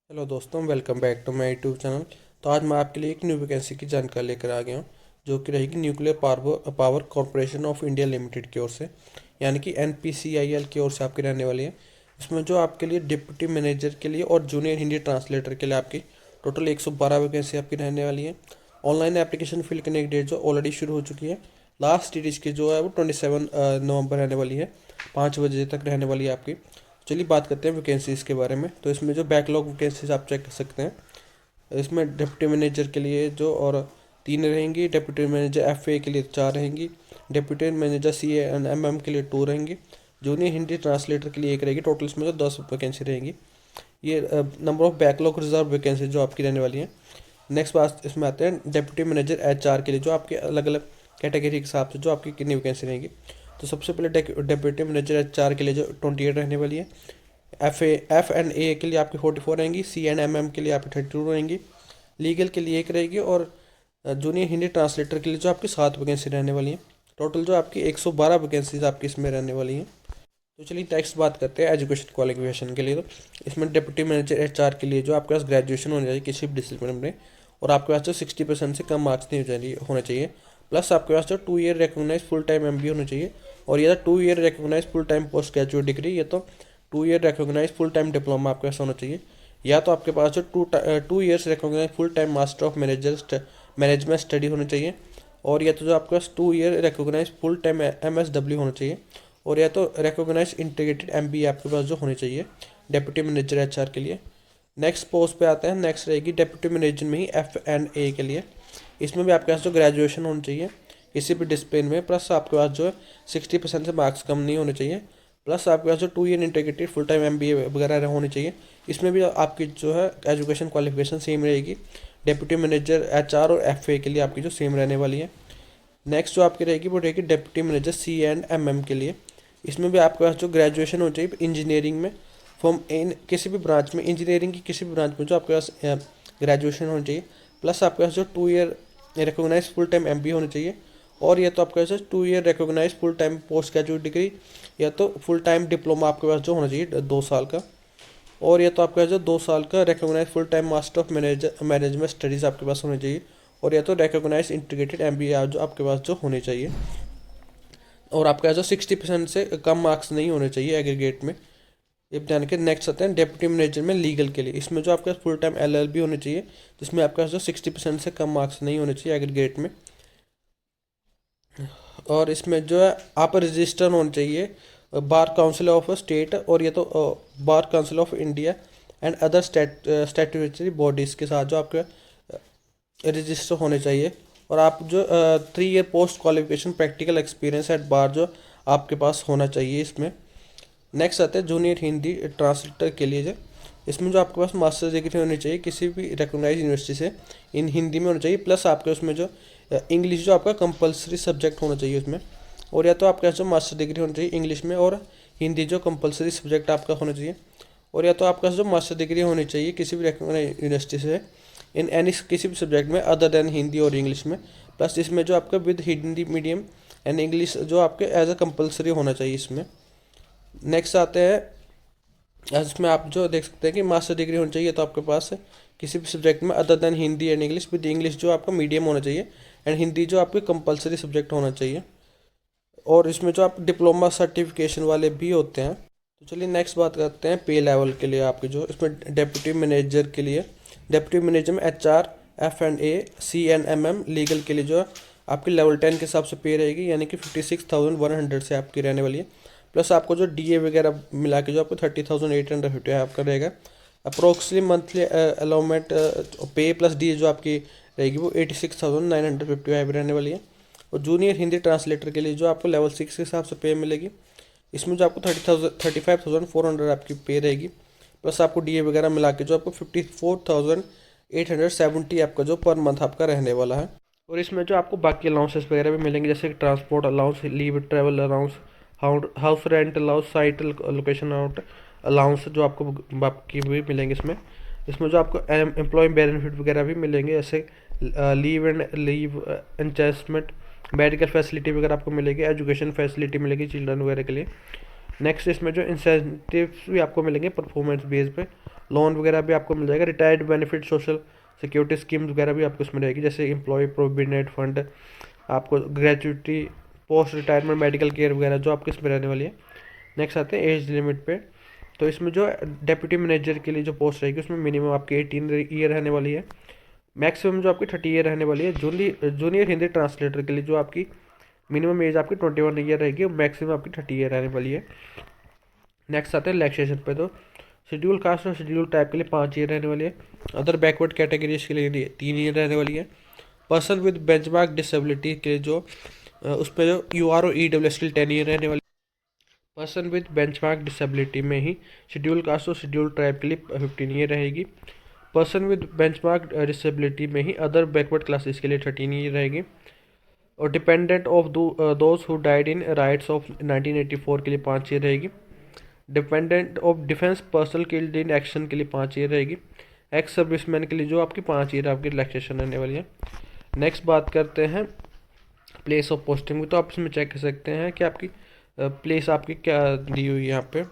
Hello दोस्तों, welcome back to my YouTube channel. तो आज मैं आपके लिए एक न्यू वैकेंसी की जानकारी लेकर आ गया हूँ, जो कि रहेगी nuclear power corporation of India limited की ओर से, यानी कि NPCIL की ओर से आपकी रहने वाली है। इसमें जो आपके लिए डिप्टी मैनेजर के लिए और जूनियर हिंदी ट्रांसलेटर के लिए आपकी टोटल 112 वैकेंसी आपकी रहने वाली है। ऑनलाइन एप्लीकेशन फिल करने की डेट जो ऑलरेडी शुरू हो चुकी है। लास्ट डेट इसकी जो है वो 27 नवंबर रहने वाली है, 5 बजे तक रहने वाली है आपकी। चलिए बात करते हैं वैकेंसीज़ के बारे में। तो इसमें जो बैकलॉग वैकेंसीज आप चेक कर सकते हैं। इसमें डिप्टी मैनेजर के लिए जो और 3 रहेंगी, डिप्टी मैनेजर FA के लिए 4 रहेंगी, डिप्टी मैनेजर CA&MM के लिए 2 रहेंगी, जूनियर हिंदी ट्रांसलेटर के लिए 1 रहेगी। टोटल इसमें जो 10 वैकेंसी रहेंगी। ये number of backlog reserve vacancy जो आपकी रहने वाली है। नेक्स्ट बात इसमें आते हैं डिप्टी मैनेजर HR के लिए, जो आपके अलग अलग कैटेगरी के हिसाब से जो आपकी कितनी वैकेंसी रहेंगी। तो सबसे पहले डिप्टी मैनेजर HR के लिए जो 28 रहने वाली है। F&A के लिए आपकी 44 रहेंगी, C&MM के लिए आपकी 32 रहेंगी, लीगल के लिए 1 रहेगी, और जूनियर हिंदी ट्रांसलेटर के लिए जो आपकी 7 वैकेंसी रहने वाली है। टोटल जो आपकी 112 वैकेंसीज आपकी इसमें रहने वाली हैं। तो चलिए नेक्स्ट बात करते हैं एजुकेशन क्वालिफिकेशन के लिए। तो इसमें डिप्टी मैनेजर HR के लिए जो आपके पास ग्रेजुएशन होनी चाहिए किसी भी डिसिप्लिन में, और आपके पास जो 60% से कम मार्क्स नहीं होने चाहिए। प्लस आपके पास जो 2 year recognise full time MBA होना चाहिए, और ये 2 year recognise full time post graduate degree, ये तो 2 year recognise full time diploma आपके पास होना चाहिए। या तो आपके पास जो 2 years recognise full time master of management study होनी चाहिए, और या तो जो आपके पास 2 year recognise full time MSW होना चाहिए, और या तो रिकॉग्नाइज इंटीग्रेटेड MBA आपके पास जो होनी चाहिए डेप्यूटी मैनेजर HR के लिए। नेक्स्ट पोस्ट पे आते हैं। नेक्स्ट रहेगी डेप्यूटी मैनेजर में ही F&A के लिए। इसमें भी आपके पास जो ग्रेजुएशन होनी चाहिए किसी भी डिसिप्लिन में, प्लस आपके पास जो है 60% से मार्क्स कम नहीं होने चाहिए, प्लस आपके पास जो 2 year integrated full time MBA वगैरह होनी चाहिए। इसमें भी आपकी जो है एजुकेशन क्वालिफिकेशन सेम रहेगी। डेप्यूटी मैनेजर HR और FA के लिए आपकी जो सेम रहने वाली है। नेक्स्ट जो आपकी रहेगी वो रहेगी डेप्यूटी मैनेजर C&MM के लिए। इसमें भी आपके पास जो ग्रेजुएशन होनी चाहिए इंजीनियरिंग में, फ्रॉम इन किसी भी ब्रांच में, इंजीनियरिंग की किसी भी ब्रांच में जो आपके पास ग्रेजुएशन होनी चाहिए, प्लस आपके पास जो 2 year recognise full time MBA होनी चाहिए, और या तो आपके पास 2 year recognise full time post graduate degree, या तो फुल टाइम डिप्लोमा आपके पास जो होना चाहिए 2 साल का, और या तो आपके पास जो 2 साल का recognise full time master of management studies आपके पास होनी चाहिए, और या तो रिकॉग्नाइज इंटीग्रेटेड MBA जो आपके पास जो होने चाहिए, और आपका जो 60% से कम मार्क्स नहीं होने चाहिए एग्रीगेट में। ये जान के नेक्स्ट आते हैं डेप्यूटी मैनेजर में लीगल के लिए। इसमें जो आपके पास फुल टाइम LLB होनी चाहिए, जिसमें आपके पास जो 60% से कम मार्क्स नहीं होने चाहिए एग्रीगेट में, और इसमें जो है आप रजिस्टर होने चाहिए बार काउंसिल ऑफ स्टेट, और ये तो bar council of India and other statutory bodies के साथ जो आपके रजिस्टर होने चाहिए, और आप जो 3 year post qualification practical experience at bar जो आपके पास होना चाहिए इसमें। नेक्स्ट आते हैं जूनियर हिंदी ट्रांसलेटर के लिए। जो इसमें जो आपके पास मास्टर डिग्री होनी चाहिए किसी भी रिकॉग्नाइज यूनिवर्सिटी से इन हिंदी में होना चाहिए, प्लस आपके उसमें जो इंग्लिश जो आपका कंपलसरी सब्जेक्ट होना चाहिए उसमें, और या तो आपके पास जो मास्टर डिग्री होनी चाहिए इंग्लिश में, और हिंदी जो कंपलसरी सब्जेक्ट आपका होना चाहिए, और या तो आपके पास जो मास्टर डिग्री होनी चाहिए किसी भी रिकॉग्नाइज यूनिवर्सिटी से इन एनी किसी भी सब्जेक्ट में अदर देन हिंदी और इंग्लिश में, प्लस इसमें जो आपका with Hindi medium and English जो आपके एज अ कंपलसरी होना चाहिए इसमें। नेक्स्ट आते हैं, इसमें आप जो देख सकते हैं कि मास्टर डिग्री होनी चाहिए तो आपके पास किसी भी सब्जेक्ट में other than Hindi and English, with English जो आपका मीडियम होना चाहिए, एंड हिंदी जो आपके कंपलसरी सब्जेक्ट होना चाहिए, और इसमें जो आप डिप्लोमा सर्टिफिकेशन वाले भी होते हैं। तो चलिए नेक्स्ट बात करते हैं पे लेवल के लिए आपके जो इसमें डिप्टी मैनेजर के लिए। डिप्टी मैनेजर में HR, F&A, C&MM लीगल के लिए जो है आपकी लेवल 10 के हिसाब से पे रहेगी, यानी कि 56,100 से आपकी रहने वाली है। प्लस आपको जो DA वगैरह मिला के जो आपको 30,850 आपका रहेगा। अप्रोक्सीमेटली मंथली अलाउमेंट पे प्लस DA जो आपकी रहेगी वो 86,955 रहने वाली है। और जूनियर हिंदी ट्रांसलेटर के लिए जो आपको लेवल 6 के हिसाब से पे मिलेगी, इसमें जो आपको 35,400 आपकी पे रहेगी, प्लस आपको DA वगैरह मिला के जो आपको 54,870 आपका जो पर मंथ आपका रहने वाला है। और इसमें जो आपको बाकी अलाउंसेस वगैरह भी मिलेंगे, जैसे transport allowance, leave travel allowance, house rent allowance, site location out allowance जो आपको बाकी भी मिलेंगे इसमें। इसमें जो आपको एम्प्लॉय बेनिफिट वगैरह भी मिलेंगे, जैसे लीव एडजस्टमेंट, मेडिकल फैसिलिटी वगैरह आपको मिलेगी, एजुकेशन फैसिलिटी मिलेगी चिल्ड्रन वगैरह के लिए। नेक्स्ट इसमें जो इंसेंटिव्स भी आपको मिलेंगे परफॉर्मेंस बेस पे, लोन वगैरह भी आपको मिल जाएगा। Retired benefit social security schemes वगैरह भी आपको इसमें रहेगी, जैसे एम्प्लॉय प्रोविडेंट फंड, आपको ग्रेजुइटी, पोस्ट रिटायरमेंट मेडिकल केयर वगैरह जो आपके इसमें रहने वाली है। नेक्स्ट आते हैं एज लिमिट पे। तो इसमें जो डेप्यूटी मैनेजर के लिए जो पोस्ट रहेगी उसमें मिनिमम आपकी 18 ईयर रहने वाली है, मैक्सिमम जो आपकी 30 ईयर रहने वाली है। जूनियर हिंदी ट्रांसलेटर के लिए जो आपकी मिनिमम एज आपकी 21 ईयर रहेगी, मैक्सिमम आपकी 30 ईयर रहने वाली है। नेक्स्ट आते हैं रिलैक्सेशन पे। तो शेड्यूल कास्ट और शेड्यूल टाइप के लिए 5 ईयर रहने वाली है। अदर बैकवर्ड कैटेगरीज के लिए 3 ईयर रहने वाली है। पर्सन विद बेंचमार्क डिसेबिलिटी के लिए जो उस पर जो UR और EWS के लिए 10 ईयर रहने वाली। पर्सन विद बेंचमार्क डिसेबिलिटी में ही शेड्यूल कास्ट और शेड्यूल ट्राइब के लिए 15 ईयर रहेगी। पर्सन विद बेंचमार्क डिसेबिलिटी में ही अदर बैकवर्ड क्लासेस के लिए 13 ईयर रहेगी। और dependent of those who died in rights of 1984 के लिए 5 ईयर रहेगी। Dependent of defence personnel killed in action के लिए 5 ईयर रहेगी। एक्स सर्विसमैन के लिए जो आपकी 5 ईयर आपकी रिलैक्सेशन रहने वाली है। नेक्स्ट बात करते हैं प्लेस ऑफ पोस्टिंग में। तो आप इसमें चेक कर सकते हैं कि आपकी प्लेस आपकी क्या दी हुई है यहाँ पे।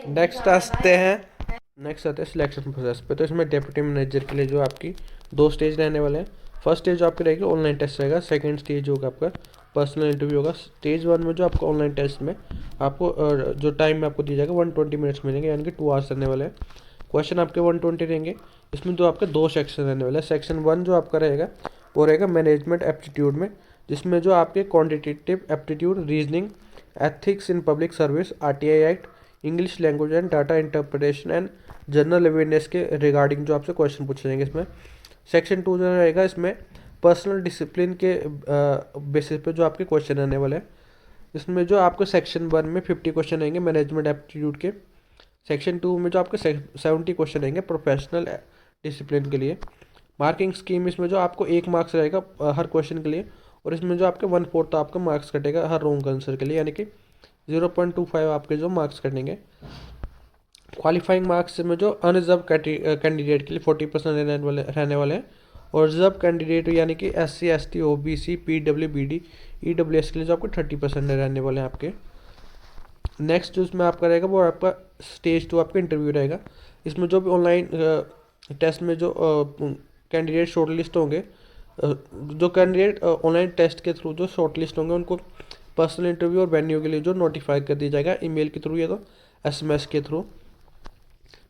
नेक्स्ट आते हैं सिलेक्शन प्रोसेस पे। तो इसमें डेप्यूटी मैनेजर के लिए जो आपकी 2 स्टेज रहने वाले हैं। फर्स्ट स्टेज आपकी रहेगी ऑनलाइन टेस्ट रहेगा, सेकंड स्टेज होगा आपका पर्सनल इंटरव्यू होगा। स्टेज 1 में जो आपको ऑनलाइन टेस्ट में आपको जो टाइम में आपको दिया जाएगा 120 मिनट्स मिलेंगे, यानी कि 2 आवर्स रहने वाले हैं। क्वेश्चन आपके 120 रहेंगे। इसमें तो आपके 2 सेक्शन रहने वाले हैं। सेक्शन 1 जो आपका रहेगा वो रहेगा मैनेजमेंट एप्टीट्यूड में, जिसमें जो आपके quantitative aptitude, reasoning, ethics in public service, RTI act, English language and data interpretation and general awareness के रिगार्डिंग जो आपसे क्वेश्चन पूछे जाएंगे इसमें। सेक्शन 2 जो रहेगा इसमें पर्सनल डिसिप्लिन के बेसिस पे जो आपके क्वेश्चन रहने वाले हैं। इसमें जो आपको सेक्शन 1 में 50 क्वेश्चन रहेंगे मैनेजमेंट एप्टीट्यूड के। सेक्शन 2 में जो आपके 70 क्वेश्चन रहेंगे प्रोफेशनल डिसिप्लिन के लिए। मार्किंग स्कीम इसमें जो आपको 1 मार्क्स रहेगा हर क्वेश्चन के लिए, और इसमें जो आपके 1/4 आपका मार्क्स कटेगा हर रॉन्ग आंसर के लिए, यानी कि 0.25 आपके जो मार्क्स कटेंगे। क्वालिफाइंग मार्क्स में जो अनरिजर्व कैंडिडेट के लिए 40% रहने वाले हैं, और रिजर्व कैंडिडेट यानी कि SC ST OBC PW BD EWS के लिए जो आपको 30% रहने वाले हैं आपके। नेक्स्ट जो इसमें आपका रहेगा वो आपका स्टेज 2 आपका इंटरव्यू रहेगा। इसमें जो भी ऑनलाइन टेस्ट में जो कैंडिडेट शॉर्ट लिस्ट होंगे, जो कैंडिडेट ऑनलाइन टेस्ट के थ्रू जो शॉर्ट लिस्ट होंगे उनको पर्सनल इंटरव्यू और वेन्यू के लिए जो नोटिफाई कर दिया जाएगा ईमेल के थ्रू या तो SMS के थ्रू।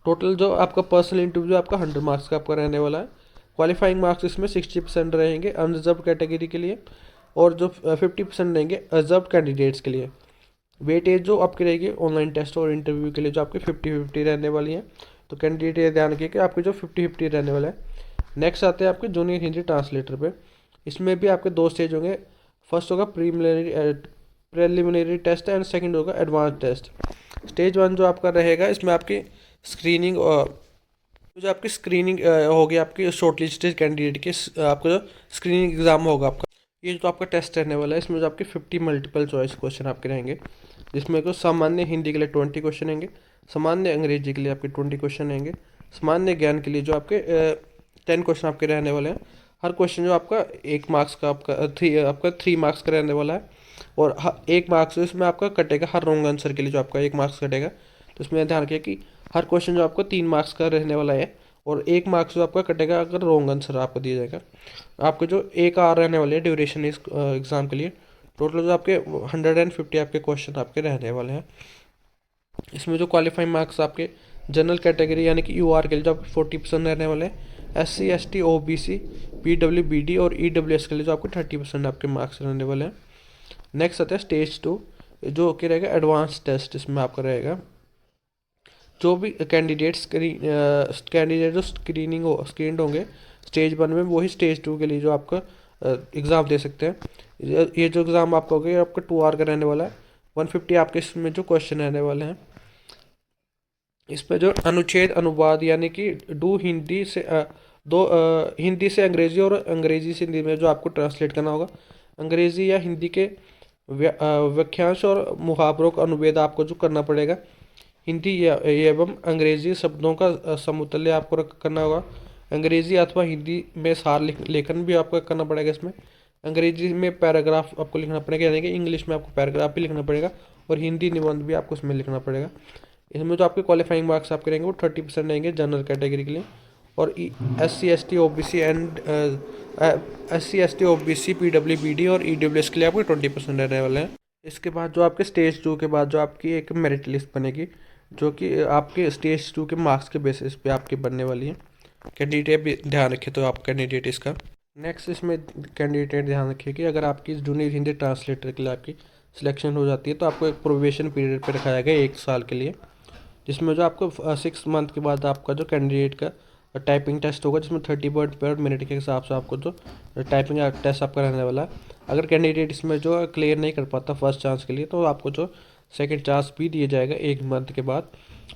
टोटल जो आपका पर्सनल इंटरव्यू आपका 100 मार्क्स का आपका रहने वाला है। क्वालिफाइंग मार्क्स इसमें 60% रहेंगे अनरिजर्व कैटेगरी के लिए, और जो 50% रहेंगे रिजर्व कैंडिडेट्स के लिए। वेटेज जो आपकी रहेगी ऑनलाइन टेस्ट और इंटरव्यू के लिए जो आपकी 50-50 रहने वाली है। तो कैंडिडेट ये ध्यान रखिए कि आपके जो 50-50 रहने वाला है। नेक्स्ट आते हैं आपके जूनियर हिंदी ट्रांसलेटर पे। इसमें भी आपके 2 स्टेज होंगे। फर्स्ट होगा प्रीलिमिनरी टेस्ट एंड सेकंड होगा एडवांस टेस्ट। स्टेज 1 जो आपका रहेगा इसमें आपकी स्क्रीनिंग होगी आपकी शॉर्टलिस्टेड कैंडिडेट के, आपका जो स्क्रीनिंग एग्जाम होगा आपका, ये जो आपका टेस्ट रहने वाला है इसमें जो आपके 50 मल्टीपल चॉइस क्वेश्चन आपके रहेंगे, जिसमें को सामान्य हिंदी के लिए 20 क्वेश्चन रहेंगे, सामान्य अंग्रेजी के लिए आपके 20 क्वेश्चन रहेंगे, सामान्य ज्ञान के लिए जो आपके 10 क्वेश्चन आपके रहने वाले हैं। हर क्वेश्चन जो आपका 1 मार्क्स का आपका 3 मार्क्स का रहने वाला है, और 1 मार्क्स इसमें आपका कटेगा हर रॉन्ग आंसर के लिए जो आपका 1 मार्क्स कटेगा। तो इसमें ध्यान रखिए कि हर क्वेश्चन जो आपको 3 मार्क्स का रहने वाला है, और 1 मार्क्स जो आपका कटेगा अगर रॉन्ग आंसर आपको दिया जाएगा। आपके जो 1 आवर रहने वाले हैं ड्यूरेशन इस एग्ज़ाम के लिए, टोटल जो आपके 150 आपके क्वेश्चन आपके रहने वाले हैं। इसमें जो क्वालिफाइंग मार्क्स आपके जनरल कैटेगरी यानी कि UR के लिए जो आपके 40% रहने वाले हैं, SC ST OBC PW BD और EWS के लिए जो आपके 30% आपके मार्क्स रहने वाले हैं। नेक्स्ट आता है स्टेज 2 जो कि रहेगा एडवांस टेस्ट। इसमें आपका रहेगा जो भी कैंडिडेट जो स्क्रीन्ड होंगे स्टेज 1 में, वही स्टेज 2 के लिए जो आपका एग्ज़ाम दे सकते हैं। ये जो एग्ज़ाम आपका होगा ये आपका 2 आवर का रहने वाला है। 150 आपके इसमें जो क्वेश्चन रहने वाले हैं। इस पर जो अनुच्छेद अनुवाद यानी कि हिंदी से अंग्रेज़ी और अंग्रेज़ी से हिंदी में जो आपको ट्रांसलेट करना होगा। अंग्रेज़ी या हिंदी के वाक्यांश और मुहावरों का अनुवाद आपको जो करना पड़ेगा। हिंदी एवं अंग्रेजी शब्दों का समतुल्य आपको करना होगा। अंग्रेजी अथवा हिंदी में सार लेखन भी आपको करना पड़ेगा। इसमें अंग्रेजी में पैराग्राफ आपको लिखना पड़ेगा, यानी कि इंग्लिश में आपको पैराग्राफ भी लिखना पड़ेगा, और हिंदी निबंध भी आपको इसमें लिखना पड़ेगा। इसमें जो आपके क्वालिफाइंग मार्क्स आपके रहेंगे वो 30% रहेंगे जनरल कैटेगरी के लिए, और SC ST OBC and SC ST OBC PWBD और EWS के लिए आपके 20% रहने वाले हैं। इसके बाद जो आपके स्टेज 2 के बाद जो आपकी एक मेरिट लिस्ट बनेगी, जो कि आपके स्टेज 2 के मार्क्स के बेसिस पे आपकी बनने वाली है। कैंडिडेट भी ध्यान रखें तो आप कैंडिडेट इसका नेक्स्ट इसमें कैंडिडेट ध्यान रखिए कि अगर आपकी जूनियर हिंदी ट्रांसलेटर के लिए आपकी सिलेक्शन हो जाती है तो आपको एक प्रोबेशन पीरियड पे रखा जाएगा 1 साल के लिए, जिसमें जो आपको 6 मंथ के बाद आपका जो कैंडिडेट का टाइपिंग टेस्ट होगा, जिसमें 30 वर्ड पर मिनट के हिसाब से आपको जो टाइपिंग टेस्ट आपका रहने वाला है। अगर कैंडिडेट इसमें जो क्लियर नहीं कर पाता फर्स्ट चांस के लिए, तो आपको जो सेकंड चांस भी दिया जाएगा 1 मंथ के बाद।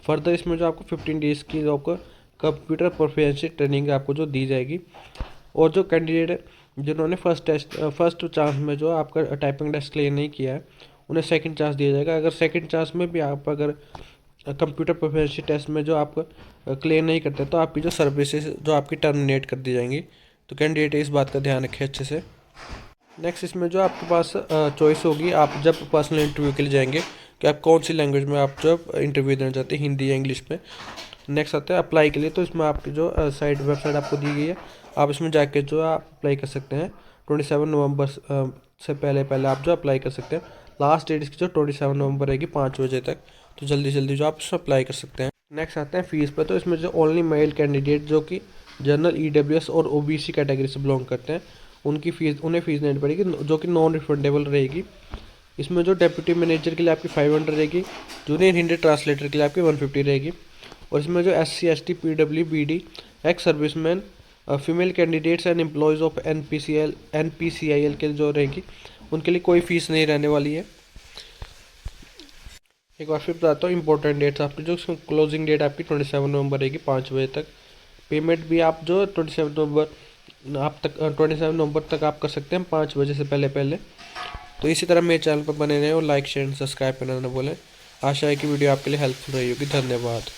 फर्दर इसमें जो आपको 15 डेज़ की जो आपको कंप्यूटर प्रोफिशिएंसी ट्रेनिंग आपको जो दी जाएगी, और जो कैंडिडेट जिन्होंने फर्स्ट चांस में जो आपका टाइपिंग टेस्ट क्लियर नहीं किया है, उन्हें सेकंड चांस दिया जाएगा। अगर सेकंड चांस में भी आप अगर कंप्यूटर प्रोफिशिएंसी टेस्ट में जो आप क्लियर नहीं करते तो आपकी जो सर्विसेज जो आपकी टर्मिनेट कर दी जाएंगी। तो कैंडिडेट इस बात का ध्यान रखें अच्छे से। नेक्स्ट इसमें जो आपके पास चॉइस होगी, आप जब पर्सनल इंटरव्यू के लिए जाएंगे कि आप कौन सी लैंग्वेज में आप जब इंटरव्यू देना चाहते हैं, हिंदी या इंग्लिश में। नेक्स्ट आता है अप्लाई के लिए, तो इसमें आपकी जो साइट वेबसाइट आपको दी गई है, आप इसमें जाके जो आप अप्लाई कर सकते हैं। 27 नवंबर से पहले आप जो अप्लाई कर सकते हैं। लास्ट डेट इसकी जो 27 नवंबर रहेगी 5 बजे तक, तो जल्दी जल्दी जो आप इसमें अप्लाई कर सकते हैं। नेक्स्ट आते हैं फीस पर, तो इसमें जो ओनली मेल कैंडिडेट जो कि जनरल EWS और OBC कैटेगरी से बिलोंग करते हैं, उन्हें फीस देनी पड़ेगी, जो कि नॉन रिफंडेबल रहेगी। इसमें जो डेप्यूटी मैनेजर के लिए आपकी 500 रहेगी, जूनियर हिंदी ट्रांसलेटर के लिए आपकी 150 रहेगी, और इसमें जो SC ST PWBD ex serviceman female candidates and employees of NPCIL के जो रहेगी, उनके लिए कोई फीस नहीं रहने वाली है। एक बार फिर बताता हूँ इंपॉर्टेंट डेट्स आपकी, जो क्लोजिंग डेट आपकी 27 नवंबर रहेगी 5 बजे तक। पेमेंट भी आप जो 27 नवंबर तक आप कर सकते हैं 5 बजे से पहले। तो इसी तरह मेरे चैनल पर बने रहें और लाइक शेयर एंड सब्सक्राइब करना ना भूलें। आशा है कि वीडियो आपके लिए हेल्पफुल रही होगी। धन्यवाद।